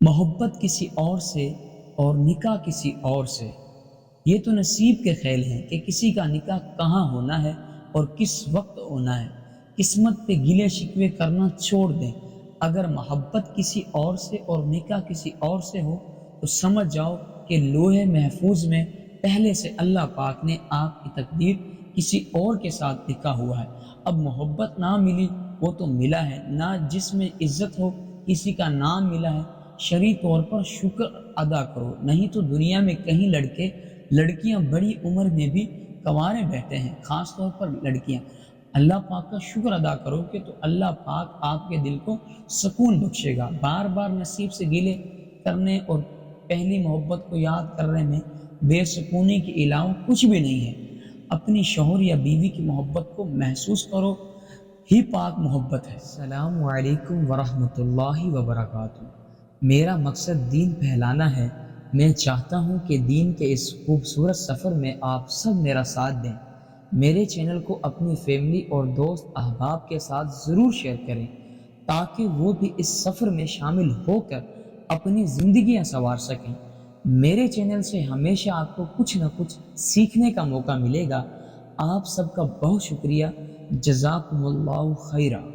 محبت کسی اور سے اور نکاح کسی اور سے، یہ تو نصیب کے کھیل ہیں کہ کسی کا نکاح کہاں ہونا ہے اور کس وقت ہونا ہے۔ قسمت پہ گلے شکوے کرنا چھوڑ دیں۔ اگر محبت کسی اور سے اور نکاح کسی اور سے ہو تو سمجھ جاؤ کہ لوح محفوظ میں پہلے سے اللہ پاک نے آپ کی تقدیر کسی اور کے ساتھ لکھا ہوا ہے۔ اب محبت نہ ملی وہ تو ملا ہے، نہ جس میں عزت ہو کسی کا نام ملا ہے، شرعی طور پر شکر ادا کرو، نہیں تو دنیا میں کہیں لڑکے لڑکیاں بڑی عمر میں بھی کنوارے بیٹھے ہیں، خاص طور پر لڑکیاں۔ اللہ پاک کا شکر ادا کرو کہ تو اللہ پاک آپ کے دل کو سکون بخشے گا۔ بار بار نصیب سے گلے کرنے اور پہلی محبت کو یاد کرنے میں بے سکونی کے علاوہ کچھ بھی نہیں ہے۔ اپنی شوہر یا بیوی کی محبت کو محسوس کرو، ہی پاک محبت ہے۔ السلام علیکم ورحمۃ اللہ وبرکاتہ۔ میرا مقصد دین پھیلانا ہے۔ میں چاہتا ہوں کہ دین کے اس خوبصورت سفر میں آپ سب میرا ساتھ دیں۔ میرے چینل کو اپنی فیملی اور دوست احباب کے ساتھ ضرور شیئر کریں تاکہ وہ بھی اس سفر میں شامل ہو کر اپنی زندگیاں سنوار سکیں۔ میرے چینل سے ہمیشہ آپ کو کچھ نہ کچھ سیکھنے کا موقع ملے گا۔ آپ سب کا بہت شکریہ۔ جزاکم اللہ خیرہ۔